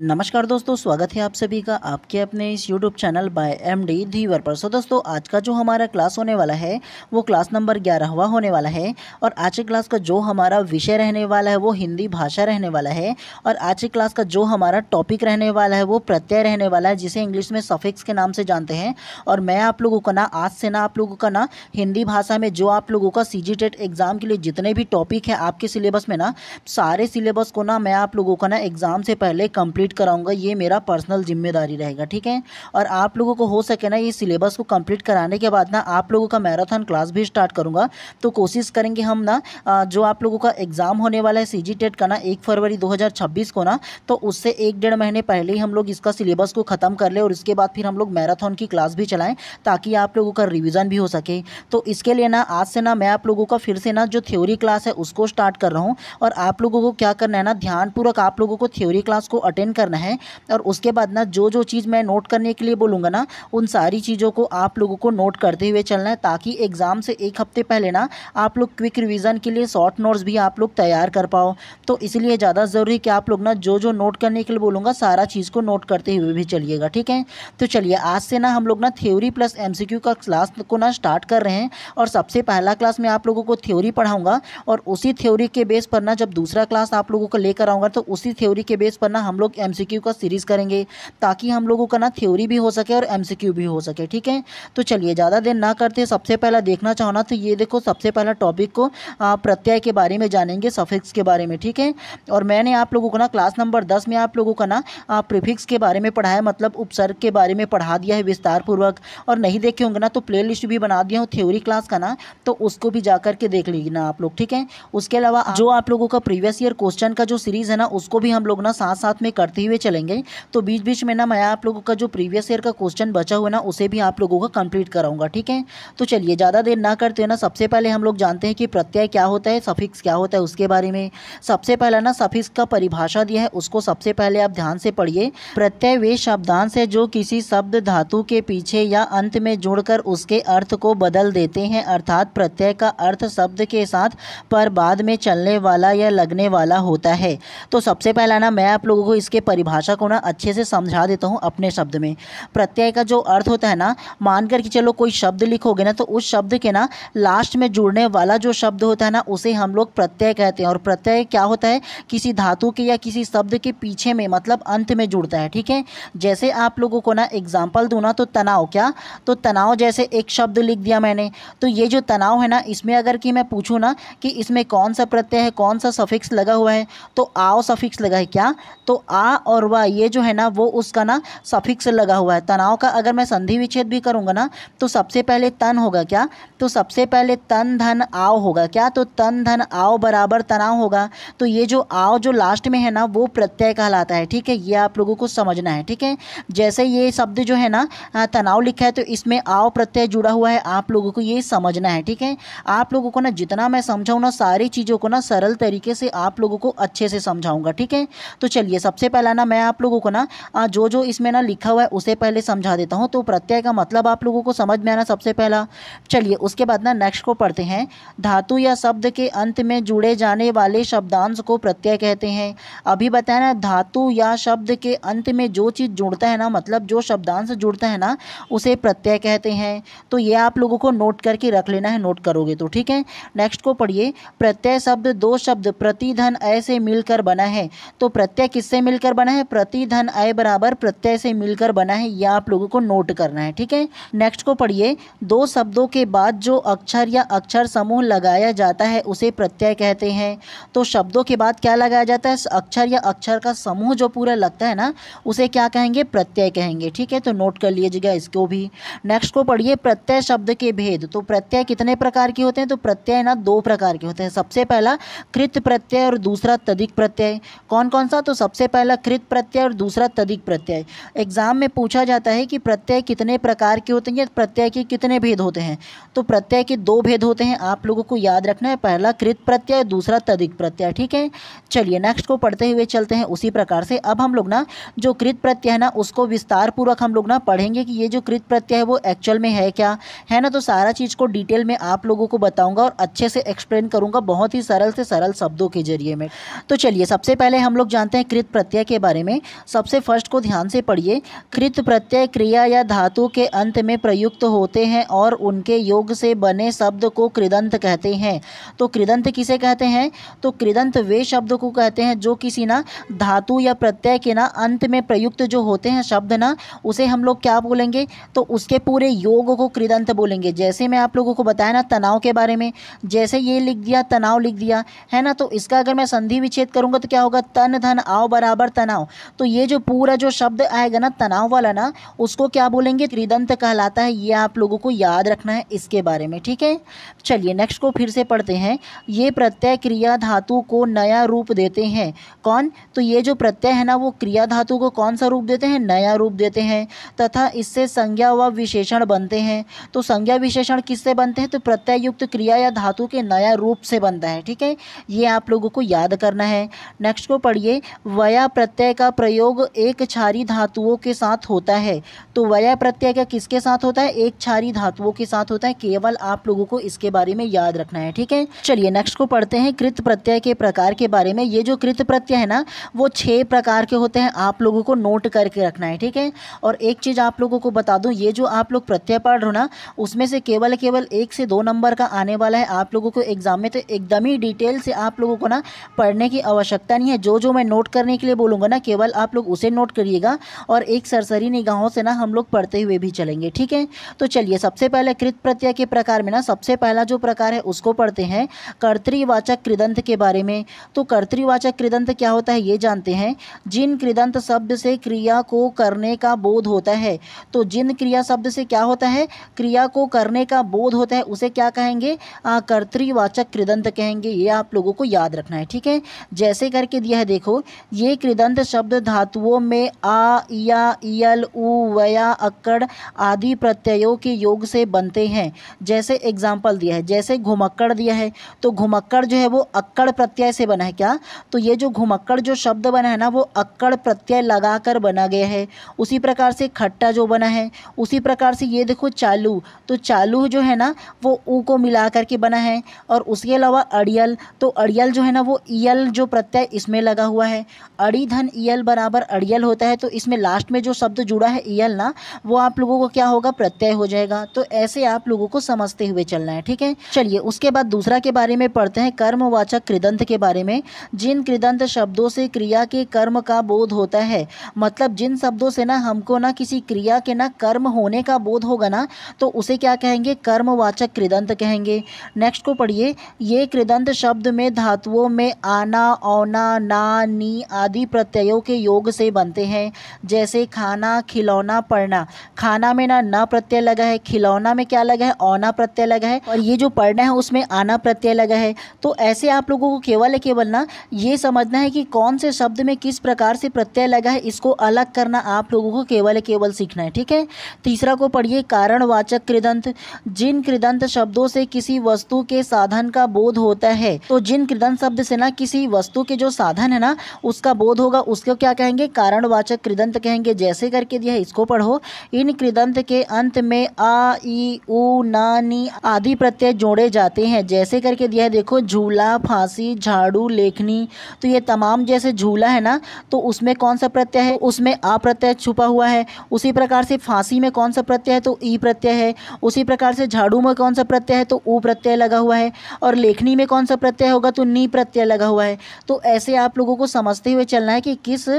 नमस्कार दोस्तों, स्वागत है आप सभी का आपके अपने इस YouTube चैनल बाय एमडी धीवर पर। सो दोस्तों, आज का जो हमारा क्लास होने वाला है वो क्लास नंबर 11वां होने वाला है। और आज की क्लास का जो हमारा विषय रहने वाला है वो हिंदी भाषा रहने वाला है। और आज की क्लास का जो हमारा टॉपिक रहने वाला है वो प्रत्यय रहने वाला है, जिसे इंग्लिश में सफिक्स के नाम से जानते हैं। और मैं आप लोगों का ना आज से आप लोगों का ना हिंदी भाषा में जो आप लोगों का CG टेट एग्जाम के लिए जितने भी टॉपिक है आपके सिलेबस में ना, सारे सिलेबस को ना मैं आप लोगों का ना एग्जाम से पहले कंप्लीट कराऊंगा। ये मेरा पर्सनल जिम्मेदारी रहेगा, ठीक है। और आप लोगों को हो सके ना ये सिलेबस को कंप्लीट कराने के बाद ना आप लोगों का मैराथन क्लास भी स्टार्ट करूंगा। तो कोशिश करेंगे हम ना जो आप लोगों का एग्जाम होने वाला है CG टेट का ना 1 फरवरी 2026 को ना, तो उससे 1-1.5 महीने पहले ही हम लोग इसका सिलेबस को ख़त्म कर ले और इसके बाद फिर हम लोग मैराथन की क्लास भी चलाएं, ताकि आप लोगों का रिविज़न भी हो सके। तो इसके लिए ना आज से ना मैं आप लोगों का फिर से ना जो थ्योरी क्लास है उसको स्टार्ट कर रहा हूँ। और आप लोगों को क्या करना है ना, ध्यानपूर्वक आप लोगों को थ्योरी क्लास को अटेंड करना है। और उसके बाद ना जो चीज़ मैं नोट करने के लिए बोलूँगा ना, उन सारी चीज़ों को आप लोगों को नोट करते हुए चलना है, ताकि एग्ज़ाम से 1 हफ्ते पहले ना आप लोग क्विक रिवीजन के लिए शॉर्ट नोट्स भी आप लोग तैयार कर पाओ। तो इसलिए ज़्यादा ज़रूरी कि आप लोग ना जो नोट करने के लिए बोलूँगा सारा चीज़ को नोट करते हुए भी चलिएगा, ठीक है। तो चलिए आज से ना हम लोग ना थ्योरी प्लस MCQ का क्लास को ना स्टार्ट कर रहे हैं। और सबसे पहला क्लास में आप लोगों को थ्योरी पढ़ाऊँगा, और उसी थ्योरी के बेस पर ना जब दूसरा क्लास आप लोगों को लेकर आऊँगा तो उसी थ्योरी के बेस पर ना हम लोग MCQ का सीरीज़ करेंगे, ताकि हम लोगों का ना थ्योरी भी हो सके और MCQ भी हो सके, ठीक है। तो चलिए ज़्यादा देर ना करते सबसे पहला देखना चाहो ना, तो ये देखो सबसे पहला टॉपिक को प्रत्यय के बारे में जानेंगे, सफिक्स के बारे में, ठीक है। और मैंने आप लोगों को ना क्लास नंबर 10 में आप लोगों का ना प्रीफिक्स के बारे में पढ़ाया, मतलब उपसर्ग के बारे में पढ़ा दिया है विस्तार पूर्वक। और नहीं देखे होंगे ना तो प्ले लिस्ट भी बना दिया हूँ थ्योरी क्लास का ना, तो उसको भी जा करके देख लीजिए ना आप लोग, ठीक है। उसके अलावा जो आप लोगों का प्रीवियस ईयर क्वेश्चन का जो सीरीज़ है ना, उसको भी हम लोग ना साथ साथ में करते हुए चलेंगे। तो बीच बीच में ना मैं आप लोगों का जो प्रीवियस ईयर का क्वेश्चन बचा हुआ ना उसे भी आप लोगों को कंप्लीट कराऊंगा, ठीक है। तो चलिए ज़्यादा देर ना करते हुए ना सबसे पहले हम लोग जानते हैं कि प्रत्यय क्या होता है, सफिक्स क्या होता है उसके बारे में। सबसे पहला ना सफिक्स का परिभाषा दिया है, उसको सबसे पहले आप ध्यान से पढ़िए। प्रत्यय वे शब्दांश है जो किसी शब्द धातु के पीछे या अंत में जुड़कर उसके अर्थ को बदल देते हैं, अर्थात प्रत्यय का अर्थ शब्द के साथ पर बाद में चलने वाला या लगने वाला होता है। तो सबसे पहला ना मैं आप लोगों को इसके परिभाषा को ना अच्छे से समझा देता हूँ अपने शब्द में। प्रत्यय का जो अर्थ होता है ना, मानकर कि चलो कोई शब्द लिखोगे ना, तो उस शब्द के ना लास्ट में जुड़ने वाला जो शब्द होता है ना उसे हम लोग प्रत्यय कहते हैं। और प्रत्यय क्या होता है, किसी धातु के या किसी शब्द के पीछे में मतलब अंत में जुड़ता है, ठीक है। जैसे आप लोगों को ना एग्जाम्पल दूँ ना, तो तनाव, क्या तो तनाव जैसे एक शब्द लिख दिया मैंने, तो ये जो तनाव है ना, इसमें अगर कि मैं पूछूँ ना कि इसमें कौन सा प्रत्यय है, कौन सा सफिक्स लगा हुआ है, तो आओ सफिक्स लगा है, क्या तो आ और वा ये जो है ना वो उसका ना सफिक्स लगा हुआ है। तनाव का अगर मैं संधि विच्छेद भी करूँगा ना, तो सबसे पहले तन होगा, क्या तो सबसे पहले तन धन आव होगा, क्या तो तन धन आव बराबर तनाव होगा। तो ये जो आव जो लास्ट में है ना वो प्रत्यय कहलाता है, ठीक है। ये आप लोगों को समझना है, ठीक है। जैसे ये शब्द जो है ना तनाव लिखा है, तो इसमें आव प्रत्यय जुड़ा हुआ है, आप लोगों को ये समझना है, ठीक है। आप लोगों को ना जितना मैं समझाऊँ ना, सारी चीज़ों को ना सरल तरीके से आप लोगों को अच्छे से समझाऊँगा, ठीक है। तो चलिए सबसे पहला ना मैं आप लोगों को ना जो इसमें ना लिखा हुआ है उसे पहले समझा देता हूँ। तो प्रत्यय का मतलब आप लोगों को समझ में आना सबसे पहला। चलिए उसके बाद ना नेक्स्ट को पढ़ते हैं। धातु या शब्द के अंत में जुड़े जाने वाले शब्दांश को प्रत्यय कहते हैं। अभी बताया ना, धातु या शब्द के अंत में जो चीज़ जुड़ता है ना, मतलब जो शब्दांश जुड़ता है ना उसे प्रत्यय कहते हैं। तो ये आप लोगों को नोट करके रख लेना है, नोट करोगे तो ठीक है। नेक्स्ट को पढ़िए। प्रत्यय शब्द दो शब्द प्रति धन अय से मिलकर बना है। तो प्रत्यय किससे मिलकर बना है, प्रति धन अय बराबर प्रत्यय से मिलकर बना है, यह आप लोगों को नोट करना है, ठीक है। नेक्स्ट को पढ़िए। दो शब्दों के बाद जो अक्षर या अक्षर समूह लगाया जाता है उसे प्रत्यय कहते हैं। तो शब्दों के बाद क्या लगाया जाता है, अक्षर या अक्षर का समूह जो पूरा लगता है ना उसे क्या कहेंगे, प्रत्यय कहेंगे, ठीक है। तो नोट कर लीजिएगा इसको भी। नेक्स्ट को पढ़िए। प्रत्यय शब्द के भेद। तो प्रत्यय कितने प्रकार के होते हैं, तो प्रत्यय ना 2 प्रकार के होते हैं। सबसे पहला कृत प्रत्यय और दूसरा तदिक प्रत्यय। कौन कौन सा, तो सबसे पहला कृत प्रत्यय और दूसरा तदिक प्रत्यय। एग्जाम में पूछा जाता है कि प्रत्यय कितने प्रकार के होते हैं या प्रत्यय के कितने भेद होते हैं। तो प्रत्यय के 2 भेद होते हैं, आप लोगों को याद रखना है, पहला कृत प्रत्यय, दूसरा तदिक प्रत्यय, ठीक है। चलिए नेक्स्ट को पढ़ते हुए चलते हैं उसी प्रकार से। अब हम लोग ना जो कृत प्रत्यय है ना उसको विस्तार पूर्वक हम लोग ना पढ़ेंगे कि ये जो कृत प्रत्यय है वो एक्चुअल में है क्या, है ना। तो सारा चीज़ को डिटेल में आप लोगों को बताऊंगा और अच्छे से एक्सप्लेन करूंगा बहुत ही सरल से सरल शब्दों के जरिए में। तो चलिए सबसे पहले हम लोग जानते हैं कृत प्रत्यय के बारे में। सबसे फर्स्ट को ध्यान से पढ़िए। कृत प्रत्यय क्रिया या धातु के अंत में प्रयुक्त होते हैं और उनके योग से बने शब्द को कृदंत कहते हैं। तो कृदंत किसे कहते हैं? तो कृदंत वे शब्द को कहते हैं जो किसी ना धातु या प्रत्यय के ना अंत में प्रयुक्त जो होते हैं शब्द ना, उसे हम लोग क्या बोलेंगे? तो उसके पूरे योग को कृदंत बोलेंगे। जैसे मैं आप लोगों को बताया ना तनाव के बारे में, जैसे ये लिख दिया तनाव लिख दिया है ना, तो इसका अगर मैं संधि विच्छेद करूंगा तो क्या होगा? तन धन आओ बराबर तनाव। तो ये जो पूरा जो शब्द आएगा ना तनाव वाला ना, उसको क्या बोलेंगे? कृदंत कहलाता है। ये आप लोगों को याद रखना है इसके बारे में, ठीक है। चलिए नेक्स्ट को फिर से पढ़ते हैं। ये प्रत्यय क्रिया धातु को नया रूप देते हैं। कौन? तो ये जो प्रत्यय है ना वो क्रिया धातु को कौन सा रूप देते हैं? नया रूप देते हैं। तथा इससे संज्ञा व विशेषण बनते हैं। तो संज्ञा विशेषण किससे बनते हैं? तो प्रत्यय युक्त क्रिया या धातु के नया रूप से बनता है, ठीक है। ये आप लोगों को याद करना है। नेक्स्ट को पढ़िए। वया प्रत्यय का प्रयोग एक क्षारी धातुओं के साथ होता है। तो वया प्रत्यय का किसके साथ होता है? एक क्षारी धातुओं के साथ होता है। केवल आप लोगों को इसके बारे में याद रखना है, ठीक है। चलिए नेक्स्ट को पढ़ते हैं कृत प्रत्यय के प्रकार के बारे में। ये जो कृत प्रत्यय है ना वो 6 प्रकार के होते हैं, आप लोगों को नोट करके रखना है, ठीक है। और एक चीज़ आप लोगों को बता दूं, ये जो आप लोग प्रत्यय पढ़ रहे हो ना उसमें से केवल 1 से 2 नंबर का आने वाला है आप लोगों को एग्जाम में। तो एकदम ही डिटेल से आप लोगों को ना पढ़ने की आवश्यकता नहीं है। जो मैं नोट करने के लिए बोलूँगा ना केवल आप लोग उसे नोट करिएगा और एक सरसरी निगाहों से ना हम लोग पढ़ते हुए भी चलेंगे, ठीक है। तो चलिए सबसे पहले कृत प्रत्यय के प्रकार में ना सबसे पहला जो प्रकार है उसको पढ़ते हैं, कर्तृवाचक कृदंत के बारे में। तो कर्तृवाचक कृदंत क्या होता है ये जानते हैं। जिन कृदंत शब्द से क्रिया को करने का बोध होता है, तो जिन क्रिया शब्द से क्या होता है? क्रिया को करने का बोध होता है, उसे क्या कहेंगे? कर्तृवाचक कृदंत कहेंगे। ये आप लोगों को याद रखना है, ठीक है। जैसे करके दिया है देखो, ये कृदंत शब्द धातुओं में आ, या, इयल, उ, वया, अक्कड़ आदि प्रत्ययों के योग से बनते हैं। जैसे एग्जाम्पल दिया है, जैसे घुमक्कड़ दिया है, तो घुमक्कड़ जो है वो अक्कड़ प्रत्यय से बना है। क्या? तो ये जो घुमक्कड़ जो शब्द बना है ना वो अक्कड़ प्रत्यय लगाकर बना गया है। उसी प्रकार से खट्टा जो बना है, उसी प्रकार से ये देखो चालू, तो चालू जो है ना वो ऊ को मिला करके बना है। और उसके अलावा अड़ियल, तो अड़ियल जो है ना वो ईयल जो प्रत्यय इसमें लगा हुआ है। अड़ी धन ईयल बराबर अड़ियल होता है, तो इसमें लास्ट में जो शब्द जुड़ा है ईयल ना, वो आप लोगों को क्या होगा? प्रत्यय हो जाएगा। तो ऐसे आप लोगों को समझते हुए चलना है, ठीक है। चलिए उसके बाद दूसरा के बारे में पढ़ते हैं, कर्मवाचक कृदंत के बारे में। जिन कृदंत शब्दों से क्रिया के कर्म का बोध होता है, मतलब जिन शब्दों से ना हमको ना किसी क्रिया के ना कर्म होने का बोध होगा ना, तो उसे क्या कहेंगे? कर्मवाचक कृदंत कहेंगे। नेक्स्ट को पढ़िए। ये कृदंत शब्द में धातुओं में आना, औना, ना, नी आदि प्रत्ययों के योग से बनते हैं। जैसे खाना, खिलौना, पढ़ना। खाना में ना न प्रत्यय लगा है, खिलौना में क्या लगा है? औना प्रत्यय लगा है, और ये जो पढ़ना है उसमें आना प्रत्यय लगा है। तो ऐसे आप लोगों को केवल ना ये समझना है कि कौन से शब्द में किस प्रकार से प्रत्यय लगा है, इसको अलग करना आप लोगों को केवल सीखना है, ठीक है। तीसरा को पढ़िए, कारणवाचक कृदंत। जिन कृदंत शब्दों से किसी वस्तु के साधन का बोध होता है, तो जिन कृदंत शब्द से ना किसी वस्तु के जो साधन है ना उसका बोध होगा, उसको क्या कहेंगे? कारणवाचक कृदंत कहेंगे। जैसे करके दिया है, इसको पढ़ो। इन कृदंत के अंत में आ, ई, उ, ना, नी आदि प्रत्यय जोड़े जाते हैं। जैसे करके दिया है देखो, झूला, फांसी, झाड़ू, लेखनी। तो ये तमाम, जैसे झूला है ना तो उसमें कौन सा प्रत्यय है? उसमें आ प्रत्यय छुपा हुआ है। उसी प्रकार से फांसी में कौन सा प्रत्यय है? तो ई प्रत्यय है। उसी प्रकार से झाड़ू में कौन सा प्रत्यय है? तो ऊ प्रत्यय लगा हुआ है। और लेखनी में कौन सा प्रत्यय होगा? तो नी प्रत्यय लगा हुआ है। तो ऐसे आप लोगों को समझते हुए चलना है कि किस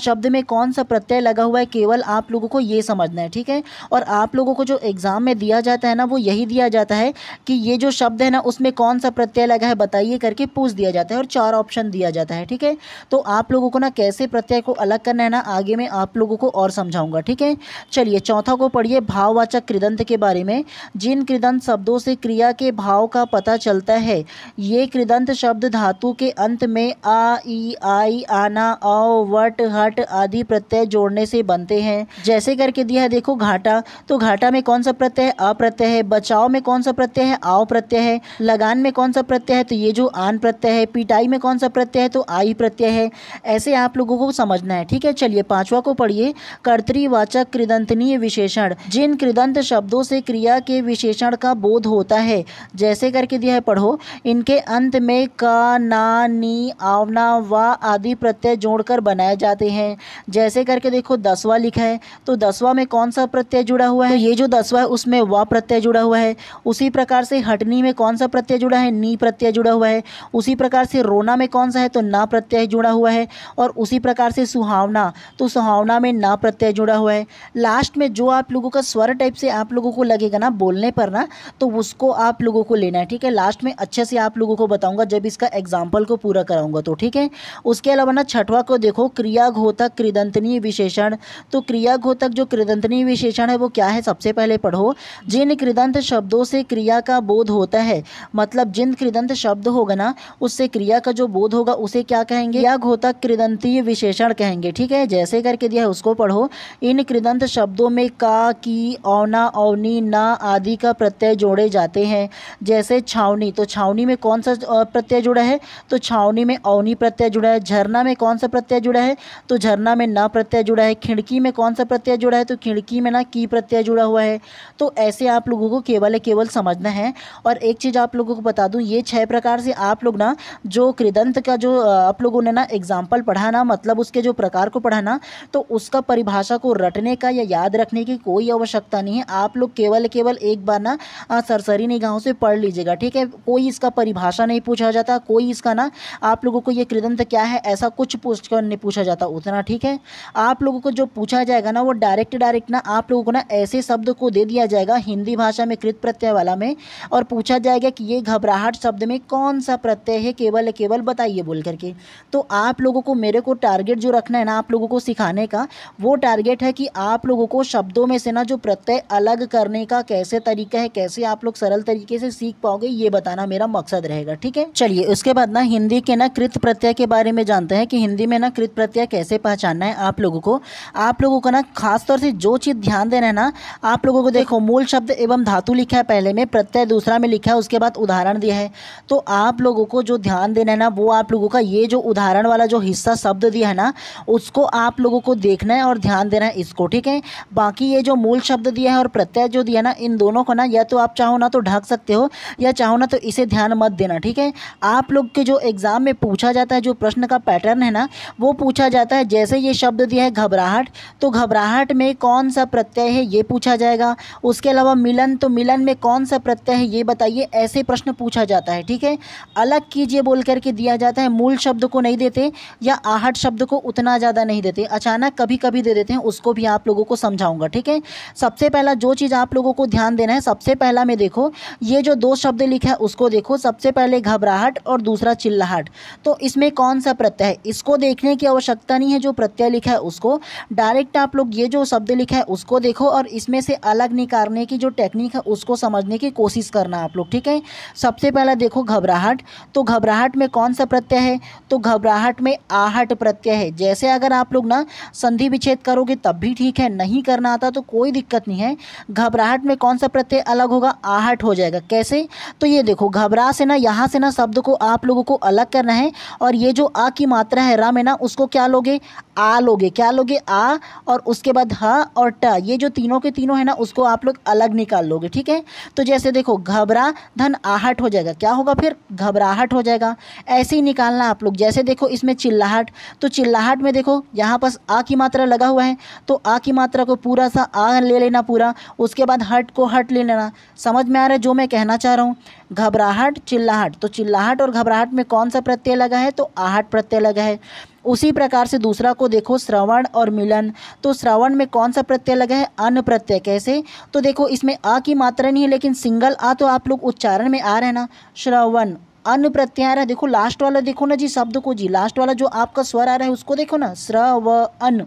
शब्द में कौन सा प्रत्यय लगा हुआ है, केवल आप लोगों को ये समझना है, ठीक है। और आप लोगों को जो एग्जाम में दिया जाता है ना वो यही दिया जाता है कि ये जो शब्द है ना उसमें कौन सा प्रत्यय लगा है बताइए करके पूछ दिया जाता है, और 4 ऑप्शन दिया जाता है, ठीक है। तो आप लोगों को ना कैसे प्रत्यय को अलग करना है ना आगे मैं आप लोगों को और समझाऊंगा, ठीक है। चलिए चौथा को पढ़िए, भाववाचक कृदंत के बारे में। जिन कृदंत शब्दों से क्रिया के भाव का पता चलता है, ये कृदंत शब्द धातु के अंत में आ, ई, आई, आना, औ, वट, हट आदि प्रत्यय जोड़ने से बनते हैं। जैसे करके दिया है देखो, घाटा। तो घाटा में कौन सा प्रत्यय है? आ प्रत्यय है। बचाव में कौन सा प्रत्यय है? आओ प्रत्यय है। लगान में कौन सा प्रत्यय है? तो ये जो आन प्रत्यय है। पिटाई में कौन सा प्रत्यय है? तो आई प्रत्यय है। ऐसे आप लोगों को समझना है, ठीक है। चलिए पांचवा को पढ़िए, कर्तृवाचक कृदंतनीय विशेषण। जिन कृदंत शब्दों से क्रिया के विशेषण का बोध होता है, जैसे करके दिया है, पढ़ो। इनके अंत में का, ना, नी, आवना, वा आदि प्रत्यय जोड़कर बनाए जाते हैं। जैसे करके देखो 10वां लिखा है, तो 10वां में कौन सा प्रत्यय जुड़ा हुआ है, तो ये जो 10वां है उसमें व प्रत्यय जुड़ा हुआ है। उसी प्रकार से हटनी में कौन सा प्रत्यय जुड़ा है, नी प्रत्यय जुड़ा हुआ है। उसी प्रकार से रोना में कौन सा है, तो ना प्रत्यय जुड़ा हुआ है। और उसी प्रकार से सुहावना, तो सुहावना में ना प्रत्यय जुड़ा हुआ है। लास्ट में जो आप लोगों का स्वर टाइप से आप लोगों को लगेगा ना बोलने पर ना, तो उसको आप लोगों को लेना है, ठीक है। लास्ट में अच्छे से आप लोगों को बताऊंगा जब इसका एग्जाम्पल को पूरा कराऊंगा, तो ठीक है। उसके अलावा ना 6वां को देखो, क्रियाघोतक कृदंतनीय विशेषण। तो क्रियाघोतक जो कृदंतनीय विशेषण है वो क्या है, सबसे पहले पढ़ो। जिन कृदंत शब्दों से क्रिया का बोध होता है, मतलब जिन कृदंत शब्द होगा ना उससे क्रिया का जो बोध होगा उसे क्या कहेंगे, क्रियाघोतक कृदंतीय विशेषण कहेंगे, ठीक है। जैसे करके दिया है उसको पढ़ो। इन कृदंत शब्दों में का, की, औना, औनी, ना आदि का प्रत्यय जोड़े जाते हैं। जैसे छावनी, तो छावनी में कौन सा प्रत्यय जुड़ा है, तो छावनी में औनी प्रत्यय जुड़ा है। झरना में कौन सा प्रत्यय जुड़ा है, तो झरना में ना प्रत्यय जुड़ा है। खिड़की में कौन सा प्रत्यय जुड़ा है, तो खिड़की में ना की प्रत्यय जुड़ा हुआ है। तो ऐसे आप लोगों को केवल समझना है। और एक चीज़ आप लोगों को बता दूं, ये 6 प्रकार से आप लोग ना जो कृदंत का जो आप लोगों ने ना एग्जाम्पल पढ़ा ना, मतलब उसके जो प्रकार को पढ़ा ना, तो उसका परिभाषा को रटने का या याद रखने की कोई आवश्यकता नहीं है। आप लोग केवल एक बार ना सरसरी निगाहों से पढ़ लीजिएगा, ठीक है। कोई इसका परिभाषा नहीं पूछा जाता, कोई इसका ना आप लोगों को ये कृदंत क्या है ऐसा कुछ पूछकर नहीं पूछा जाता उतना, ठीक है। आप लोगों को जो पूछा जाएगा ना वो डायरेक्ट ना आप लोगों को ना ऐसे शब्द को दे दिया जाएगा हिंदी भाषा में कृत प्रत्यय वाला में, और पूछा जाएगा कि ये घबराहट शब्द में कौन सा प्रत्यय है, केवल बताइए बोल करके। तो आप लोगों को मेरे को टारगेट जो रखना है ना आप लोगों को सिखाने का, वो टारगेट है कि आप लोगों को शब्दों में से ना जो प्रत्यय अलग करने का कैसे तरीका है, कैसे आप लोग सरल तरीके से सीख पाओगे, ये बताना मेरा मकसद रहेगा, ठीक है। चलिए उसके बाद ना हिंदी के ना कृत प्रत्यय के बारे में जानते हैं कि हिंदी में ना कृत प्रत्यय कैसे पहचानना है। आप लोगों को ना खासतौर से जो चीज़ ध्यान देना है ना, आप लोगों को देखो मूल शब्द एवं धातु लिखा है पहले में, प्रत्यय दूसरा में लिखा है, उसके बाद उदाहरण दिया है। तो आप लोगों को जो ध्यान देना है ना वो आप लोगों का ये जो उदाहरण वाला जो हिस्सा शब्द दिया है ना उसको आप लोगों को देखना है और ध्यान देना है इसको, ठीक है। बाकी ये जो मूल शब्द दिया है और प्रत्यय जो दिया ना, इन दोनों को ना या तो आप चाहो ना तो ढक सकते हो या चाहो ना तो इसे ध्यान मत देना, ठीक है। आप लोग के जो एग्जाम में पूछा जाता है, जो प्रश्न का पैटर्न है ना वो पूछा जाता है, जैसे ये शब्द दिया है घबराहट, तो घबराहट में कौन सा प्रत्यय है ये पूछा जाएगा। उसके अलावा मिलन, तो मिलन में कौन सा प्रत्यय है ये बताइए, ऐसे प्रश्न पूछा जाता है, ठीक है। अलग कीजिए बोल करके दिया जाता है, मूल शब्द को नहीं देते या आहट शब्द को उतना ज़्यादा नहीं देते, अचानक कभी कभी दे देते हैं, उसको भी आप लोगों को समझाऊंगा, ठीक है। सबसे पहला जो चीज़ आप लोगों को ध्यान देना है, सबसे पहला में देखो ये जो 2 शब्द लिखा है उसको देखो, सबसे पहले घबराहट और दूसरा चिल्लाहट। तो इसमें कौन सा प्रत्यय है इसको देखने की आवश्यकता नहीं है, जो प्रत्यय लिखा है उसको डायरेक्ट आप लोग ये जो शब्द लिखा है उसको देखो और इसमें से अलग निकालने की जो टेक्निक है उसको समझने की कोशिश करना आप लोग, ठीक है। सबसे पहला देखो घबराहट, तो घबराहट में कौन सा प्रत्यय है, तो घबराहट में आहट प्रत्यय है। जैसे अगर आप लोग ना संधि विच्छेद करोगे तब भी ठीक है, नहीं करना आता तो कोई दिक्कत नहीं है। घबराहट में कौन सा प्रत्यय अलग होगा, आहट हो जाएगा। कैसे, तो ये देखो घबरा से ना यहाँ से ना शब्द को आप लोगों को अलग करना है, और ये जो आ की मात्रा है रा में ना उसको क्या लोगे, आ लोगे, क्या लोगे, आ, और उसके बाद ह और ट, ये जो तीनों के तीनों है ना उसको आप लोग अलग निकाल लोगे, ठीक है। तो जैसे देखो घबरा धन आहट हो जाएगा, क्या होगा फिर, घबराहट हो जाएगा। ऐसे ही निकालना आप लोग। जैसे देखो इसमें चिल्लाहट, तो चिल्लाहट में देखो यहाँ पर आ की मात्रा लगा हुआ है, तो आ की मात्रा को पूरा सा आ ले लेना पूरा, उसके बाद हट को हट ले लेना। समझ में आ रहा है जो मैं कहना चाह रहा हूँ, घबराहट चिल्लाहट, तो चिल्लाहट और घबराहट में कौन सा प्रत्यय लगा है, तो आहट प्रत्यय लगा है। उसी प्रकार से दूसरा को देखो श्रवण और मिलन, तो श्रवण में कौन सा प्रत्यय लगा है, अन प्रत्यय। कैसे, तो देखो इसमें आ की मात्रा नहीं है लेकिन सिंगल आ तो आप लोग उच्चारण में आ रहे हैं ना, श्रवण अन प्रत्यय आ रहा है। देखो लास्ट वाला देखो ना जी शब्द को, जी लास्ट वाला जो आपका स्वर आ रहा है उसको देखो ना, श्रवण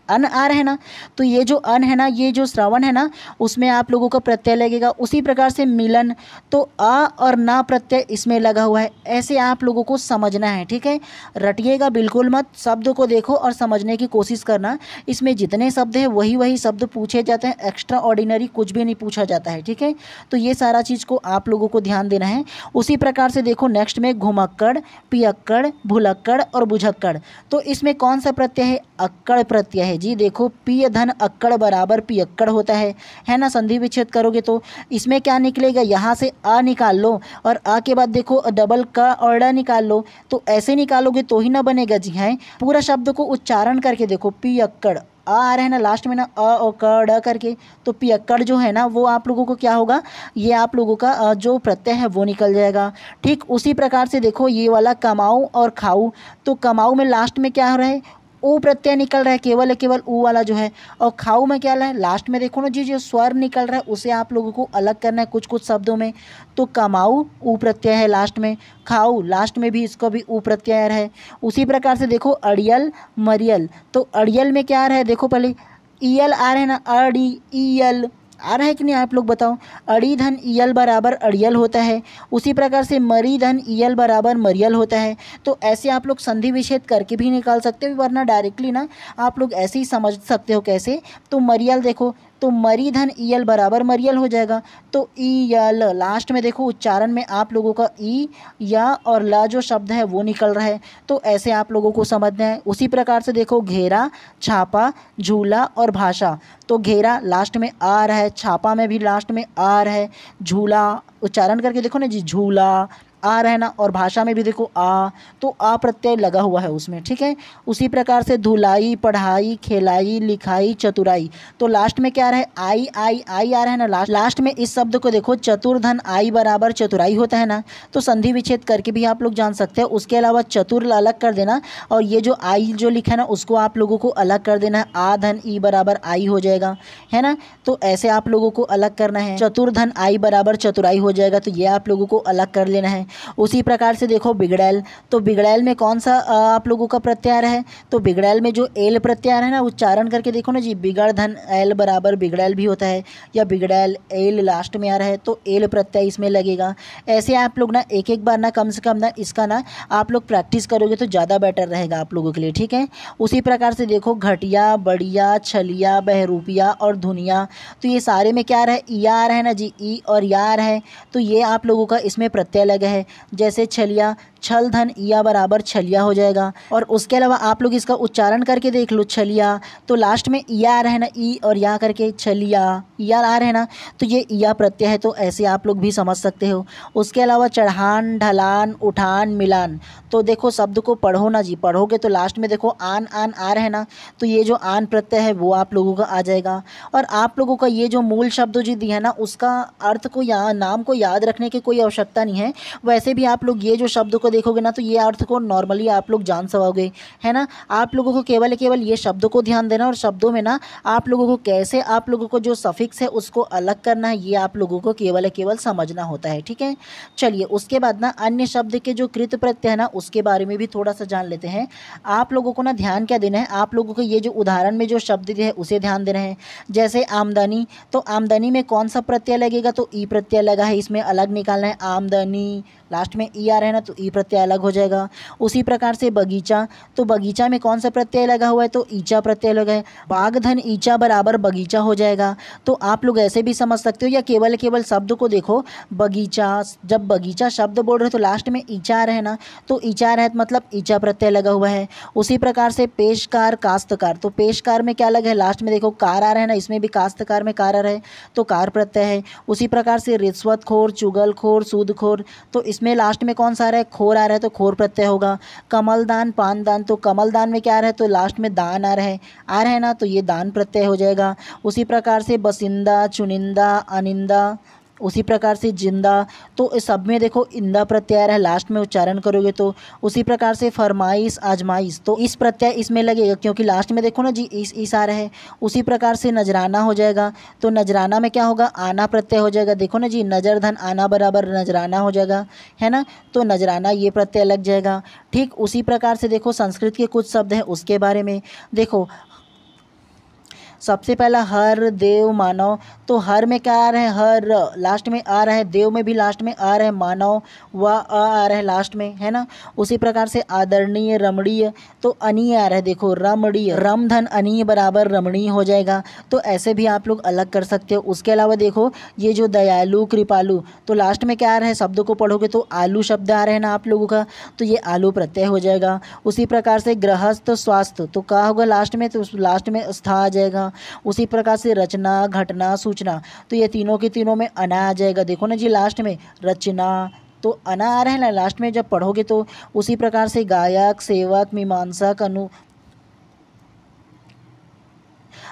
अन आ रहा है ना, तो ये जो अन है ना, ये जो श्रवण है ना उसमें आप लोगों का प्रत्यय लगेगा। उसी प्रकार से मिलन, तो आ और ना प्रत्यय इसमें लगा हुआ है। ऐसे आप लोगों को समझना है, ठीक है। रटिएगा बिल्कुल मत, शब्द को देखो और समझने की कोशिश करना। इसमें जितने शब्द है वही शब्द पूछे जाते हैं, एक्स्ट्रा ऑर्डिनरी कुछ भी नहीं पूछा जाता है, ठीक है। तो ये सारा चीज़ को आप लोगों को ध्यान देना है। उसी प्रकार से देखो नेक्स्ट में घुमक्कड़, पियक्कड़, भुलक्कड़ और बुझक्कड़, तो इसमें कौन सा प्रत्यय है, अक्कड़ प्रत्यय है जी। देखो पी धन अक्कड़ बराबर पियक्कड़ होता है ना। संधि विच्छेद करोगे तो इसमें क्या निकलेगा, यहाँ से अ निकाल लो और अ के बाद देखो डबल क और ड निकाल लो, तो ऐसे निकालोगे तो ही ना बनेगा जी। है पूरा शब्द को उच्चारण करके देखो, पियक्कड़ आ रहा है ना लास्ट में ना, अ और क ड करके, तो पियक्कड़ जो है ना वो आप लोगों को क्या होगा, ये आप लोगों का जो प्रत्यय है वो निकल जाएगा। ठीक उसी प्रकार से देखो ये वाला कमाऊ और खाऊ, तो कमाऊ में लास्ट में क्या हो रहा है, ऊ प्रत्यय निकल रहा है, केवल ऊ वाला जो है। और खाऊ में क्या है, लास्ट में देखो ना जी जो स्वर निकल रहा है उसे आप लोगों को अलग करना है कुछ कुछ शब्दों में। तो कमाऊ ऊ प्रत्यय है लास्ट में, खाऊ लास्ट में भी इसको भी ऊ प्रत्यय है। उसी प्रकार से देखो अड़ियल मरियल, तो अड़ियल में क्या आ रहा है, देखो पहले ईयल आ रहा है ना, अड़ी ईयल आ रहा है कि नहीं आप लोग बताओ। अड़ी धन ईयल बराबर अड़ियल होता है। उसी प्रकार से मरी धन ईयल बराबर मरियल होता है। तो ऐसे आप लोग संधि विच्छेद करके भी निकाल सकते हो, वरना डायरेक्टली ना आप लोग ऐसे ही समझ सकते हो कैसे। तो मरियल देखो, तो मरी धन ईयल बराबर मरियल हो जाएगा। तो ईयल लास्ट में देखो उच्चारण में आप लोगों का ई या और ला जो शब्द है वो निकल रहा है, तो ऐसे आप लोगों को समझना है। उसी प्रकार से देखो घेरा, छापा, झूला और भाषा, तो घेरा लास्ट में आ रहा है, छापा में भी लास्ट में आ रहा है, झूला उच्चारण करके देखो ना जी, झूला आ रहा है ना, और भाषा में भी देखो आ, तो आ प्रत्यय लगा हुआ है उसमें। ठीक है उसी प्रकार से धुलाई, पढ़ाई, खेलाई, लिखाई, चतुराई, तो लास्ट में क्या आ रहा है, आई आई आई आ रहा है ना लास्ट में। इस शब्द को देखो चतुर्धन आई बराबर चतुराई होता है ना, तो संधि विच्छेद करके भी आप लोग जान सकते हैं। उसके अलावा चतुर अलग कर देना और ये जो आई जो लिखा है ना उसको आप लोगों को अलग कर देना है, आ धन ई बराबर आई हो जाएगा, है ना। तो ऐसे आप लोगों को अलग करना है, चतुर्धन आई बराबर चतुराई हो जाएगा, तो ये आप लोगों को अलग कर लेना है। उसी प्रकार से देखो बिगड़ैल, तो बिगड़ैल में कौन सा आप लोगों का प्रत्यार है, तो बिगड़ैल में जो एल प्रत्यार है ना, उच्चारण करके देखो ना जी, बिगड़ धन एल बराबर बिगड़ैल भी होता है, या बिगड़ैल एल लास्ट में आ रहा है तो एल प्रत्यय इसमें लगेगा। ऐसे आप लोग ना एक एक बार ना कम से कम ना इसका ना आप लोग प्रैक्टिस करोगे तो ज़्यादा बेटर रहेगा आप लोगों के लिए। ठीक है उसी प्रकार से देखो घटिया, बढ़िया, छलिया, बहरूपिया और धुनिया, तो ये सारे में क्या रहा है, ई आ रहा है ना जी, ई और या आ रहा है, तो ये आप लोगों का इसमें प्रत्यय लगा है। जैसे छलिया, छल धन इया बराबर छलिया हो जाएगा। और उसके अलावा आप लोग इसका उच्चारण करके देख लो, छलिया, तो लास्ट में इया आ रहा है ना, ई और या करके छलिया, इया आ रहा है ना, तो ये इया प्रत्यय है, तो ऐसे आप लोग भी समझ सकते हो। उसके अलावा चढ़ान, ढलान, उठान, मिलान, तो देखो शब्द को पढ़ो ना जी, पढ़ोगे तो लास्ट में देखो आन आन आ रहा है ना, तो ये जो आन प्रत्यय है वो आप लोगों का आ जाएगा। और आप लोगों का ये जो मूल शब्द जी दिया है ना, उसका अर्थ को या नाम को याद रखने की कोई आवश्यकता नहीं है। वैसे भी आप लोग ये जो शब्द को देखोगे ना, तो ये अर्थ को नॉर्मली आप लोग जान सकोगे, है ना। आप लोगों को केवल ये शब्दों को ध्यान देना, और शब्दों में ना आप लोगों को कैसे आप लोगों को जो सफिक्स है उसको अलग करना है, ये आप लोगों को केवल समझना होता है। ठीक है चलिए उसके बाद ना अन्य शब्द के जो कृत प्रत्यय है ना उसके बारे में भी थोड़ा सा जान लेते हैं। आप लोगों को ना ध्यान क्या देना है, आप लोगों को ये जो उदाहरण में जो शब्द है उसे ध्यान देना है। जैसे आमदनी, तो आमदनी में कौन सा प्रत्यय लगेगा, तो ई प्रत्यय लगा है, इसमें अलग निकालना है, आमदनी लास्ट में ई आ रहा है ना, तो ई प्रत्यय अलग हो जाएगा। उसी प्रकार से बगीचा, तो बगीचा में कौन सा प्रत्यय लगा हुआ है, तो ईचा प्रत्यय लगा है, बाग धन ईचा बराबर बगीचा हो जाएगा। तो आप लोग ऐसे भी समझ सकते हो, या केवल शब्द को देखो, बगीचा, जब बगीचा शब्द बोल रहे हो तो लास्ट में ईचा आ रहा है ना, तो ईचा आ रहा है मतलब ईचा प्रत्यय लगा हुआ है। उसी प्रकार से पेशकार, काश्तकार, तो पेशकार में क्या लगा है, लास्ट में देखो कार आ रहा है ना, इसमें भी काश्तकार में कार आ रहा है तो कार प्रत्यय है। उसी प्रकार से रिश्वतखोर, चुगलखोर, सूदखोर, तो इसमें लास्ट में कौन सा आ रहा है, खोर आ रहा है तो खोर प्रत्यय होगा। कमलदान, पानदान, तो कमलदान में क्या आ रहा है, तो लास्ट में दान आ रहा है ना, तो ये दान प्रत्यय हो जाएगा। उसी प्रकार से बसिंदा, चुनिंदा, अनिंदा, उसी प्रकार से जिंदा, तो इस सब में देखो इंदा प्रत्यय आ रहा है, लास्ट में उच्चारण करोगे तो। उसी प्रकार से फरमाइश, आजमाइश, तो इस प्रत्यय इसमें लगेगा क्योंकि लास्ट में देखो ना जी इस आ रहा है। उसी प्रकार से नजराना हो जाएगा, तो नजराना में क्या होगा, आना प्रत्यय हो जाएगा, देखो ना जी, नजर धन आना बराबर नजराना हो जाएगा, है ना, तो नजराना ये प्रत्यय लग जाएगा। ठीक उसी प्रकार से देखो संस्कृत के कुछ शब्द हैं उसके बारे में देखो। सबसे पहला हर, देव, मानव। तो हर में क्या आ रहा है, हर लास्ट में आ रहा है, देव में भी लास्ट में आ रहा है, मानव व आ रहा है लास्ट में, है ना। उसी प्रकार से आदरणीय, रमणीय, तो अनीय आ रहा है, देखो रमणीय, रम धन अनीय बराबर रमणीय हो जाएगा। तो ऐसे भी आप लोग अलग कर सकते हो। उसके अलावा देखो ये जो दयालु, कृपालु, तो लास्ट में क्या आ रहा है, शब्द को पढ़ोगे तो आलू शब्द आ रहा है ना आप लोगों का, तो ये आलू प्रत्यय हो जाएगा। उसी प्रकार से गृहस्थ, स्वास्थ्य, तो क्या होगा लास्ट में, तो लास्ट में स्था आ जाएगा। उसी प्रकार से रचना, घटना, सूचना, तो ये तीनों के तीनों में अना आ जाएगा। देखो ना जी लास्ट में रचना, तो अना आ रहा है ना लास्ट में जब पढ़ोगे तो। उसी प्रकार से गायक, सेवक, मीमांसक,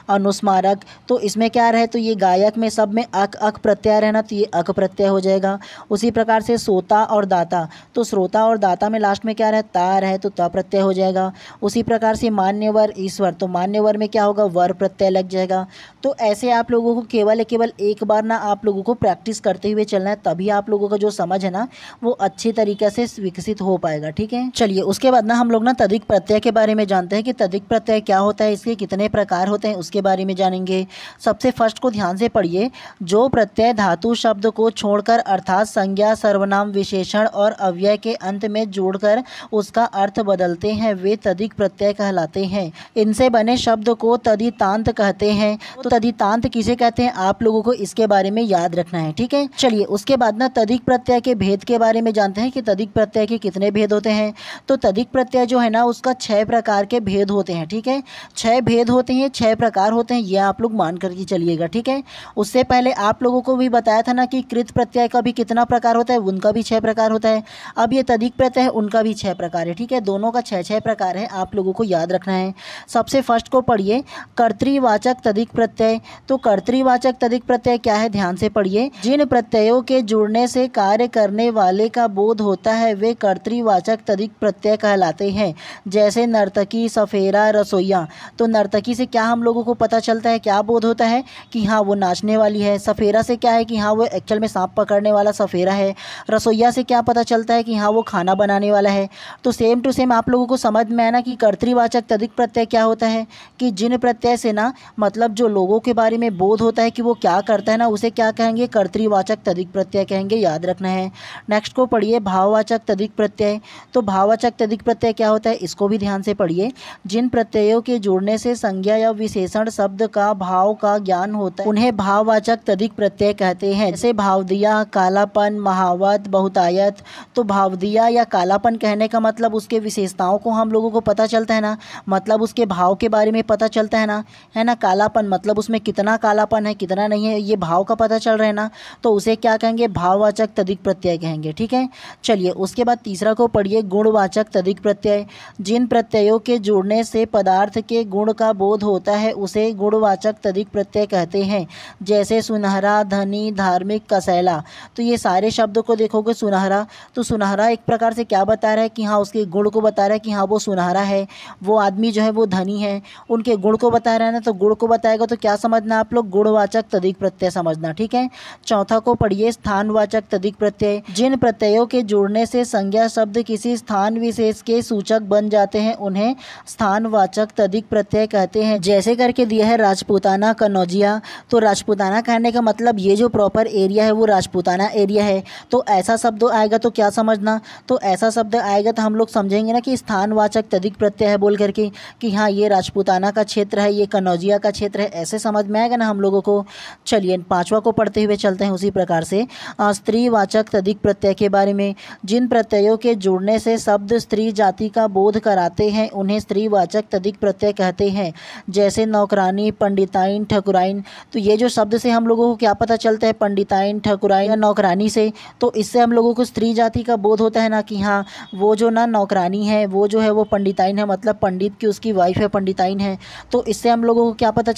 अनुस्मारक, तो इसमें क्या रहे, तो ये गायक में सब में अक प्रत्यय रहना, तो ये अक प्रत्यय हो जाएगा। उसी प्रकार से श्रोता और दाता, तो श्रोता और दाता में लास्ट में क्या रहे, ता रहे, तो ता प्रत्यय हो जाएगा। उसी प्रकार से मान्यवर, ईश्वर, तो मान्यवर में क्या होगा, वर प्रत्यय लग जाएगा। तो ऐसे आप लोगों को केवल एक बार ना आप लोगों को प्रैक्टिस करते हुए चलना है, तभी आप लोगों का जो समझ है ना वो अच्छी तरीके से विकसित हो पाएगा। ठीक है, चलिए उसके बाद ना हम लोग ना तदिक प्रत्यय के बारे में जानते हैं कि तदिक प्रत्यय क्या होता है, इसके कितने प्रकार होते हैं, उसके बारे में जानेंगे। सबसे फर्स्ट को ध्यान से पढ़िए। जो प्रत्यय धातु शब्द को छोड़कर अर्थात संज्ञा, सर्वनाम, विशेषण और अव्यय के अंत में जोड़कर उसका अर्थ बदलते हैं वे तदिक प्रत्यय कहलाते हैं। इनसे बने शब्द को तदितांत कहते हैं। तो तदितांत किसे कहते हैं आप लोगों को इसके बारे में याद रखना है। ठीक है, चलिए उसके बाद ना तदिक प्रत्यय के भेद के बारे में जानते हैं कि तदिक प्रत्यय के कितने भेद होते हैं। तो तदिक प्रत्यय जो है ना उसका 6 प्रकार के भेद होते हैं। ठीक है, 6 भेद होते हैं, 6 प्रकार होते हैं, ये आप लोग मान करके चलिएगा। ठीक है, उससे पहले आप लोगों को भी बताया था ना कि कृत प्रत्यय का भी कितना प्रकार होता है, उनका भी 6 प्रकार होता है। अब ये तदिक प्रत्यय है, उनका भी 6 प्रकार है। ठीक है, दोनों का 6 प्रकार है, आप लोगों को याद रखना है। सबसे फर्स्ट को पढ़िए, कर्तृवाचक तदिक प्रत्यय। तो कर्तृवाचक तदिक प्रत्यय क्या है, ध्यान से पढ़िए। जिन प्रत्ययों के जुड़ने से कार्य करने वाले का बोध होता है वे कर्तृवाचक तदिक प्रत्यय कहलाते हैं। जैसे नर्तकी, सफेरा, रसोइया। तो नर्तकी से क्या हम लोगों को पता चलता है, क्या बोध होता है कि हाँ वो नाचने वाली है। सफेरा से क्या है कि हाँ वो एक्चुअल में सांप पकड़ने वाला सफेरा है। रसोइया से क्या पता चलता है कि हाँ वो खाना बनाने वाला है। तो सेम टू सेम आप लोगों को समझ में आया ना कि कर्तृवाचक तदिक प्रत्यय क्या होता है, कि जिन प्रत्यय से ना मतलब जो लोगों के बारे में बोध होता है कि वो क्या करता है ना, उसे क्या कहेंगे, कर्तृवाचक तदिक प्रत्यय कहेंगे, याद रखना है। नेक्स्ट को पढ़िए, भाववाचक तदिक प्रत्यय। तो भाववाचक तदिक प्रत्यय क्या होता है, इसको भी ध्यान से पढ़िए। जिन प्रत्ययों के जोड़ने से संज्ञा या विशेषण शब्द का भाव का ज्ञान होता है उन्हें भाववाचक तदिक प्रत्यय कहते हैं। जैसे भावदिया, कालापन, महावत, बहुतायत। तो भावदिया या कालापन कहने का मतलब उसके विशेषताओं को हम लोगों को पता चलता है ना, मतलब उसके भाव के बारे में पता चलता है ना। कालापन मतलब उसमें कितना कालापन है, कितना नहीं है, ये भाव का पता चल रहा है ना, तो उसे क्या कहेंगे, भाववाचक तदिक प्रत्यय कहेंगे। ठीक है, चलिए उसके बाद तीसरा को पढ़िए, गुणवाचक तदिक प्रत्यय। जिन प्रत्ययों के जुड़ने से पदार्थ के गुण का बोध होता है उसे गुणवाचक तदिक प्रत्यय कहते हैं। जैसे सुनहरा, धनी, धार्मिक, कसैला। तो ये सारे शब्दों को देखोगे, सुनहरा, तो सुनहरा एक प्रकार से क्या बता रहा है कि हाँ उसके गुण को बता रहा है कि हाँ वो सुनहरा है। वो आदमी जो है वो धनी है, उनके गुण को बता रहा है ना, तो गुण को बताएगा तो क्या समझना आप लोग, गुणवाचक तदिक प्रत्यय समझना। ठीक है, चौथा को पढ़िए, स्थानवाचक तदिक प्रत्यय। जिन प्रत्ययों के जुड़ने से संज्ञा शब्द किसी स्थान विशेष के सूचक बन जाते हैं उन्हें स्थानवाचक तदिक प्रत्यय कहते हैं। जैसे करके दिया है राजपूताना, कनौजिया। तो राजपूताना कहने का मतलब ये जो प्रॉपर एरिया है वो राजपूताना एरिया है। तो ऐसा शब्द आएगा तो क्या समझना, तो ऐसा शब्द आएगा तो हम लोग समझेंगे ना कि स्थानवाचक तदिक प्रत्यय है बोल करके कि हाँ ये राजपूताना का क्षेत्र है, ये कनौजिया का क्षेत्र है, ऐसे समझ में आएगा ना हम लोगों को। चलिए पांचवा को पढ़ते हुए चलते हैं उसी प्रकार से, स्त्रीवाचक तदिक प्रत्यय के बारे में। जिन प्रत्ययों के जुड़ने से शब्द स्त्री जाति का बोध कराते हैं उन्हें स्त्रीवाचक तदिक प्रत्यय कहते हैं। जैसे नौकरानी, पंडिताइन, ठकुराइन। तो ये जो शब्द से हम लोगों को क्या पता चलता है, पंडिताइन, ठकुराइन या नौकरानी से, तो इससे हम लोगों को स्त्री जाति का बोध होता है ना कि हाँ वो जो ना नौकरानी है वो जो है वो पंडिताइन है, मतलब पंडित की उसकी वाइफ है, पंडिताइन है। तो इससे हम लोगों को क्या पता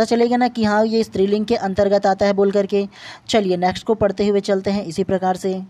चलेगा ना कि हाँ ये स्त्रीलिंग के अंतर्गत आता है बोल करके। चलिए नेक्स्ट को पढ़ते हुए चलते हैं इसी प्रकार से।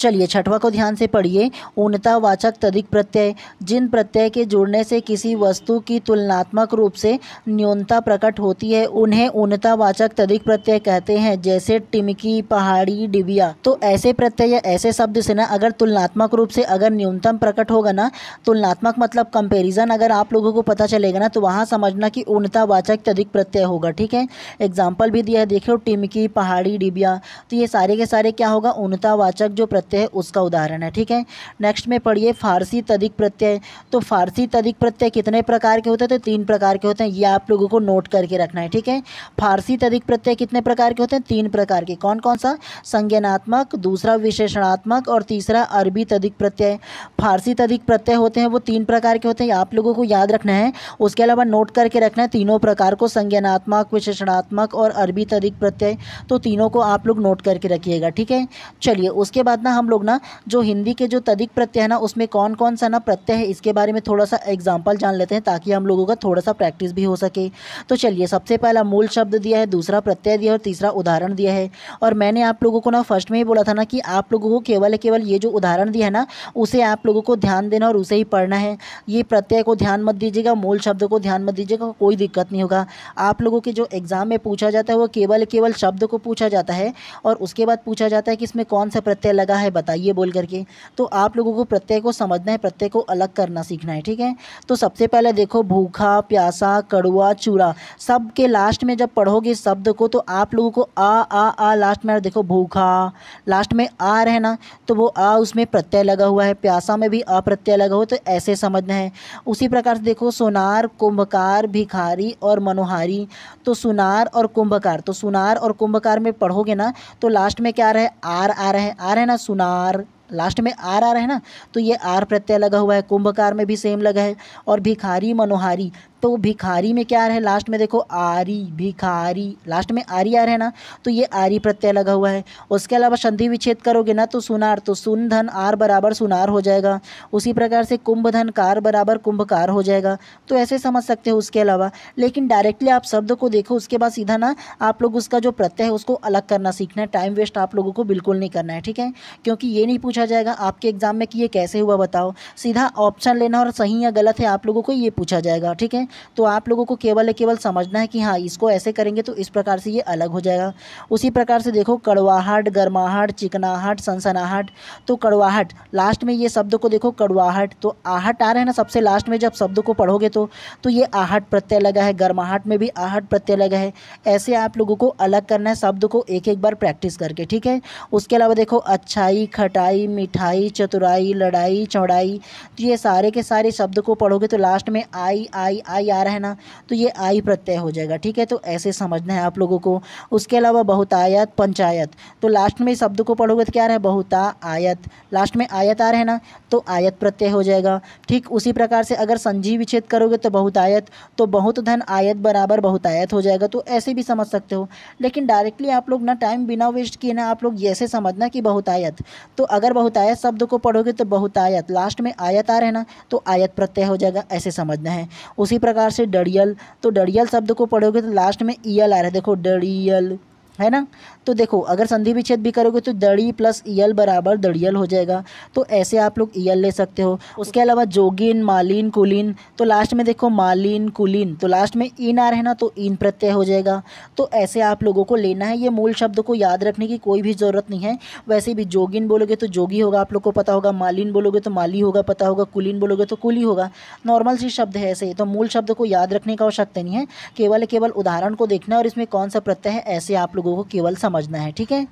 चलिए छठवां को ध्यान से पढ़िए। ऊनतावाचक तदिक प्रत्यय, जिन प्रत्यय के जुड़ने से किसी वस्तु की तुलनात्मक रूप से न्यूनता प्रकट होती है उन्हें ऊनतावाचक तदिक प्रत्यय कहते हैं। जैसे टिमकी, पहाड़ी, डिबिया। तो ऐसे प्रत्यय या ऐसे शब्द से ना अगर तुलनात्मक रूप से अगर न्यूनतम प्रकट होगा ना, तुलनात्मक मतलब कंपेरिजन अगर आप लोगों को पता चलेगा ना, तो वहाँ समझना कि ऊनतावाचक तदिक प्रत्यय होगा। ठीक है, एग्जाम्पल भी दिया है, देखो टिमकी, पहाड़ी, डिबिया। तो ये सारे के सारे क्या होगा, ऊनतावाचक जो प्रत्यय है उसका उदाहरण है। ठीक है, नेक्स्ट में पढ़िए फारसी तदिक प्रत्यय। तो फारसी तदिक प्रत्यय कितने प्रकार के होते हैं, तो 3 प्रकार के होते हैं। ये आप लोगों को नोट करके रखना है। ठीक है, फारसी तदिक प्रत्यय कितने प्रकार के होते हैं, 3 प्रकार के। कौन कौन सा, संज्ञानात्मक, दूसरा विशेषणात्मक और तीसरा अरबी तदिक प्रत्यय। फारसी तदिक प्रत्यय होते हैं वो 3 प्रकार के होते हैं, आप लोगों को याद रखना है। उसके अलावा नोट करके रखना है तीनों प्रकार को, संज्ञानात्मक, विशेषणात्मक और अरबी तदिक प्रत्यय। तो तीनों को आप लोग नोट करके रखिएगा। ठीक है, चलिए उसके बाद ना हम लोग ना जो हिंदी के जो तदिक प्रत्यय है ना उसमें कौन कौन सा ना प्रत्यय है इसके बारे में थोड़ा सा एग्जाम्पल जान लेते हैं, ताकि हम लोगों का थोड़ा सा प्रैक्टिस भी हो सके। तो चलिए सबसे पहला मूल शब्द दिया है, दूसरा प्रत्यय दिया है और तीसरा उदाहरण दिया है। और मैंने आप लोगों को ना फर्स्ट में ही बोला था ना कि आप लोगों को केवल ये जो उदाहरण दिया है ना उसे आप लोगों को ध्यान देना और उसे ही पढ़ना है। ये प्रत्यय को ध्यान मत दीजिएगा, मूल शब्द को ध्यान मत दीजिएगा, कोई दिक्कत नहीं होगा। आप लोगों के जो एग्जाम में पूछा जाता है वो केवल शब्द को पूछा जाता है और उसके बाद पूछा जाता है कि इसमें कौन सा प्रत्यय लगा है बताइए बोल करके। तो आप लोगों को प्रत्यय को समझना है, प्रत्यय को अलग करना सीखना है। ठीक है, तो सबसे पहले देखो भूखा, प्यासा, कड़वा, चूड़ा, सब के लास्ट में जब पढ़ोगे शब्द को तो आप लोगों को आ लास्ट में देखो, भूखा लास्ट में आ रहे ना, तो वो आ उसमें प्रत्यय लगा हुआ है, प्यासा में भी आ प्रत्यय लगा हुआ, तो ऐसे समझना है। उसी प्रकार से देखो सोनार, कुंभकार, भिखारी और मनोहारी। तो सुनार और कुंभकार, तो सुनार और कुंभकार में पढ़ोगे ना तो लास्ट में क्या रहे, आर आ रहे हैं ना, सुनार लास्ट में आर आ रहा है ना, तो ये आर प्रत्यय लगा हुआ है। कुंभकार में भी सेम लगा है। और भिखारी, मनोहारी, तो भिखारी में क्या आ रहा है लास्ट में देखो, आरी, भिखारी लास्ट में आरी आ रहा है ना, तो ये आरी प्रत्यय लगा हुआ है। उसके अलावा संधि विच्छेद करोगे ना तो सुनार, तो सुन धन आर बराबर सुनार हो जाएगा। उसी प्रकार से कुंभ धन कार बराबर कुंभकार हो जाएगा। तो ऐसे समझ सकते हो। उसके अलावा लेकिन डायरेक्टली आप शब्द को देखो, उसके बाद सीधा ना आप लोग उसका जो प्रत्यय है उसको अलग करना सीखना है। टाइम वेस्ट आप लोगों को बिल्कुल नहीं करना है। ठीक है, क्योंकि ये नहीं पूछा जाएगा आपके एग्जाम में कि ये कैसे हुआ बताओ, सीधा ऑप्शन लेना और सही या गलत है आप लोगों को ये पूछा जाएगा। ठीक है, तो आप लोगों को केवल समझना है कि हाँ इसको ऐसे करेंगे तो इस प्रकार से ये अलग हो जाएगा। उसी प्रकार से देखो कड़वाहट, गर्माहट, चिकनाहट, सनसनाहट। तो कड़वाहट लास्ट में ये शब्द को देखो, कड़वाहट, तो आहट आ रहे हैं ना सबसे लास्ट में जब शब्द को पढ़ोगे तो ये आहट प्रत्यय लगा है। गर्माहट में भी आहट प्रत्यय लगा है। ऐसे आप लोगों को अलग करना है शब्द को एक एक बार प्रैक्टिस करके। ठीक है, उसके अलावा देखो अच्छाई, खटाई, मिठाई, चतुराई, लड़ाई, चौड़ाई। तो ये सारे के सारे शब्द को पढ़ोगे तो लास्ट में आई आ रहा है ना, तो ये आई प्रत्यय हो जाएगा। ठीक है, तो ऐसे समझना है आप लोगों को। उसके अलावा बहुतायत, पंचायत, तो लास्ट में शब्द को पढ़ोगे तो क्या रहा है, बहुता आयत, लास्ट में आयत आ रहे हैं ना, तो आयत प्रत्यय हो जाएगा। ठीक उसी प्रकार से अगर संधि विच्छेद करोगे तो बहुतायत, तो बहुत धन आयत बराबर बहुतायत हो जाएगा। तो ऐसे भी समझ सकते हो। लेकिन डायरेक्टली आप लोग ना टाइम बिना वेस्ट किए ना आप लोग ऐसे समझना कि बहुतायत, तो अगर बहुतायत शब्द को पढ़ोगे तो बहुतायत लास्ट में आयत आ रहे हैं ना, तो आयत प्रत्यय हो जाएगा। ऐसे समझना है। उसी प्रकार से डड़ियल, तो डड़ियल शब्द को पढ़ोगे तो लास्ट में ईयल आ रहा है, देखो डड़ियल है ना। तो देखो अगर संधि विच्छेद भी करोगे तो दड़ी प्लस ईयल बराबर दड़ियल हो जाएगा। तो ऐसे आप लोग ईयल ले सकते हो। उसके अलावा जोगिन, मालिन, कुलीन, तो लास्ट में देखो मालिन, कुलीन, तो लास्ट में इन आ रहे हैं ना, तो इन प्रत्यय हो जाएगा। तो ऐसे आप लोगों को लेना है। ये मूल शब्द को याद रखने की कोई भी ज़रूरत नहीं है। वैसे भी जोगिन बोलोगे तो जोगी होगा, आप लोग को पता होगा। मालिन बोलोगे तो माली होगा, पता होगा। कुलीन बोलोगे तो कुली होगा। नॉर्मल सी शब्द है ऐसे। तो मूल शब्द को याद रखने का आवश्यकता नहीं है, केवल उदाहरण को देखना और इसमें कौन सा प्रत्यय है ऐसे आप लोगों को केवल समझना है। ठीक है,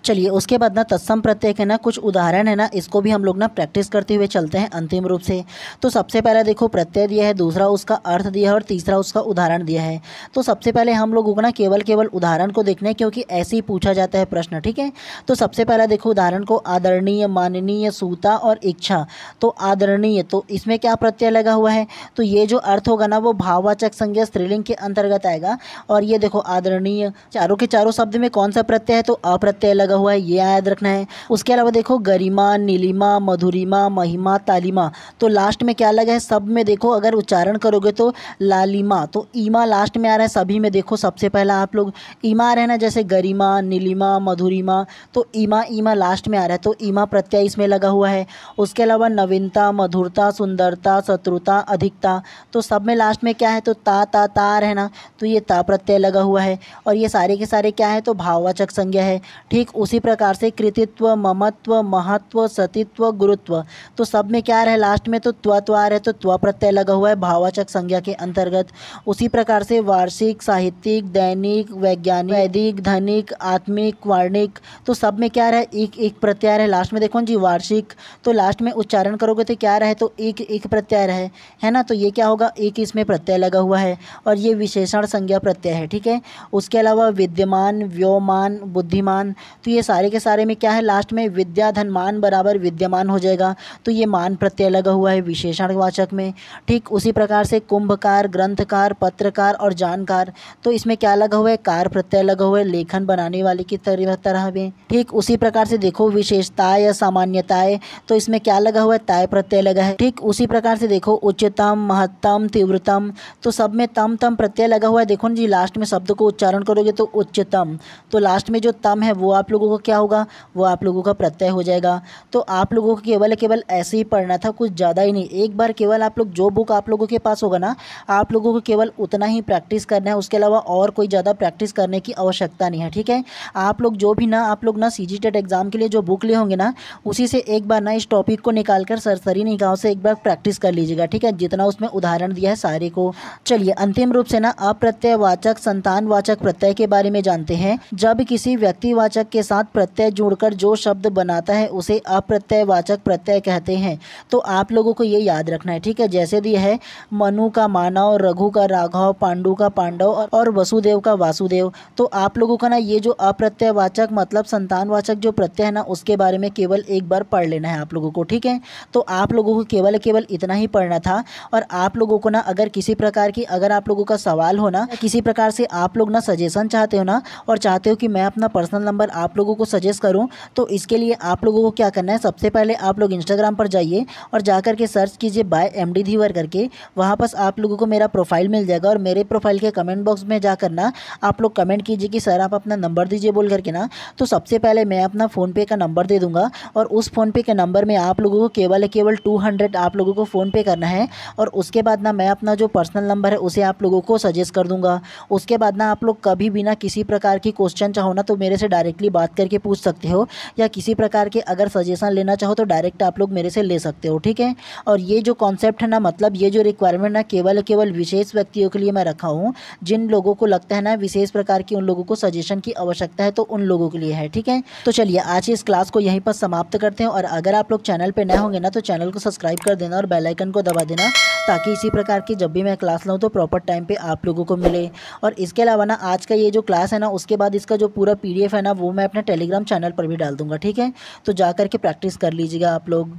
चलिए उसके बाद ना तत्सम प्रत्यय के ना कुछ उदाहरण है ना, इसको भी हम लोग ना प्रैक्टिस करते हुए चलते हैं अंतिम रूप से। तो सबसे पहले देखो प्रत्यय दिया है, दूसरा उसका अर्थ दिया है और तीसरा उसका उदाहरण दिया है। तो सबसे पहले हम लोगों को ना केवल उदाहरण को देखना है, क्योंकि ऐसे ही पूछा जाता है प्रश्न। ठीक है, तो सबसे पहले देखो उदाहरण को, आदरणीय, माननीय, सूता और इच्छा। तो आदरणीय, तो इसमें क्या प्रत्यय लगा हुआ है, तो ये जो अर्थ होगा ना वो भाववाचक संज्ञा स्त्रीलिंग के अंतर्गत आएगा। और ये देखो आदरणीय, चारों के चारों शब्द में कौन सा प्रत्यय है, तो अप्रत्यय लगा हुआ है, ये याद रखना है। उसके अलावा देखो गरिमा, नीलिमा, मधुरिमा, महिमा, तालिमा, तो लास्ट में क्या लगा है, सब में देखो अगर उच्चारण करोगे तो लालिमा, तो ईमा लास्ट में आ रहा है सभी में। देखो सबसे पहला आप लोग ईमा आ रहा है ना, जैसे गरिमा, नीलिमा, मधुरिमा, तो ईमा ईमा लास्ट में आ रहा है, तो ईमा प्रत्यय इसमें लगा हुआ है। उसके अलावा नवीनता, मधुरता, सुंदरता, शत्रुता, अधिकता, तो सब में लास्ट में क्या है, तो ता आ रहा है ना, तो ये ता प्रत्यय लगा हुआ है। और ये सारे के सारे क्या है, तो भाववाचक संज्ञा है। ठीक उसी प्रकार से कृतित्व, ममत्व, महत्व, सतित्व, गुरुत्व, तो सब में क्या आ रहा है, लास्ट में तो त्व आ रहा है, तो त्व प्रत्यय लगा हुआ है भाववाचक संज्ञा के अंतर्गत। उसी प्रकार से वार्षिक, साहित्यिक, दैनिक, वैज्ञानिक, वैदिक, धनिक, आत्मिक, वार्णिक, तो सब में क्या आ रहा है, एक एक प्रत्यय आ रहा है लास्ट में। देखो जी वार्षिक, तो लास्ट में उच्चारण करोगे तो क्या आ रहा है, तो एक एक प्रत्यय रहा है ना, तो ये क्या होगा, एक इसमें प्रत्यय लगा हुआ है, और ये विशेषण संज्ञा प्रत्यय है। ठीक है, उसके अलावा विद्यमान, व्योमान, बुद्धिमान, तो ये सारे के सारे में क्या है, लास्ट में विद्या धन मान बराबर विद्यमान हो जाएगा, तो ये मान प्रत्यय लगा हुआ है विशेषणवाचक में। ठीक उसी प्रकार से कुंभकार, ग्रंथकार, पत्रकार और जानकार, तो इसमें क्या लगा हुआ है, कार प्रत्यय लगा हुआ है लेखन बनाने वाले की तरह में। ठीक उसी प्रकार से देखो विशेषताएं या सामान्यताएं, तो इसमें क्या लगा हुआ है, ताय प्रत्यय लगा है। ठीक उसी प्रकार से देखो उच्चतम, महत्तम, तीव्रतम, तो सब में तम प्रत्यय लगा हुआ है। देखो जी लास्ट में शब्द को उच्चारण करोगे तो उच्चतम, तो लास्ट में जो तम है वो आप लोगों को क्या होगा, वो आप लोगों का प्रत्यय हो जाएगा। तो आप लोगों को केवल ऐसे ही पढ़ना था, कुछ ज़्यादा ही नहीं। एक बार केवल आप लोग जो बुक आप लोगों के पास होगा ना, आप लोगों को केवल उतना ही प्रैक्टिस करना है, उसके अलावा और कोई ज़्यादा प्रैक्टिस करने की आवश्यकता नहीं है। ठीक है, आप लोग जो भी ना आप लोग ना CG टेट एग्जाम के लिए जो बुक लिए होंगे ना, उसी से एक बार ना इस टॉपिक को निकाल कर सरसरी निगाहों से एक बार प्रैक्टिस कर लीजिएगा। ठीक है, जितना उसमें उदाहरण दिया है सारे को। चलिए अंतिम रूप से ना अप्रत्ययवाचक संतानवाचक प्रत्यय के बारे में जानते हैं। जब किसी व्यक्तिवाचक के साथ प्रत्यय जोड़कर जो शब्द बनाता है उसे अप्रत्ययवाचक प्रत्यय कहते हैं। तो आप लोगों को ये याद रखना है। ठीक है, जैसे दिया है मनु का मानव, रघु का राघव, पांडु का पांडव और वसुदेव का वासुदेव, तो आप लोगों का ना ये जो अप्रत्ययवाचक मतलब संतानवाचक जो प्रत्यय है ना, उसके बारे में केवल एक बार पढ़ लेना है आप लोगों को। ठीक है, तो आप लोगों को केवल इतना ही पढ़ना था। और आप लोगों को ना अगर किसी प्रकार की अगर आप लोगों का सवाल हो ना, किसी प्रकार से आप लोग ना सजेशन चाहते हो ना, और चाहते हो कि मैं अपना पर्सनल नंबर आप लोगों को सजेस्ट करूं, तो इसके लिए आप लोगों को क्या करना है, सबसे पहले आप लोग इंस्टाग्राम पर जाइए और जाकर के सर्च कीजिए बाय MD धीवर करके। वहाँ पर आप लोगों को मेरा प्रोफाइल मिल जाएगा, और मेरे प्रोफाइल के कमेंट बॉक्स में जाकर ना आप लोग कमेंट कीजिए कि सर आप अपना नंबर दीजिए बोल करके ना। तो सबसे पहले मैं अपना फ़ोनपे का नंबर दे दूँगा, और उस फ़ोनपे के नंबर में आप लोगों को केवल 200 आप लोगों को फ़ोनपे करना है। और उसके बाद ना मैं अपना जो पर्सनल नंबर है उसे आप लोगों को सजेस्ट कर दूँगा। उसके बाद ना आप लोग कभी भी ना किसी प्रकार की क्वेश्चन चाहो ना, तो मेरे से डायरेक्टली बात करके पूछ सकते हो, या किसी प्रकार के अगर सजेशन लेना चाहो तो डायरेक्ट आप लोग मेरे से ले सकते हो। ठीक है, और ये जो कॉन्सेप्ट है ना, मतलब ये जो रिक्वायरमेंट ना केवल विशेष व्यक्तियों के लिए मैं रखा हूँ, जिन लोगों को लगता है ना विशेष प्रकार की उन लोगों को सजेशन की आवश्यकता है, तो उन लोगों के लिए है। ठीक है, तो चलिए आज इस क्लास को यहीं पर समाप्त करते हैं। और अगर आप लोग चैनल पर नए होंगे ना, तो चैनल को सब्सक्राइब कर देना और बेल आइकन को दबा देना, ताकि इसी प्रकार की जब भी मैं क्लास लाऊं तो प्रॉपर टाइम पे आप लोगों को मिले। और इसके अलावा ना आज का ये जो क्लास है ना, उसके बाद इसका जो पूरा PDF है ना, वो मैं अपने टेलीग्राम चैनल पर भी डाल दूंगा। ठीक है, तो जा कर के प्रैक्टिस कर लीजिएगा आप लोग।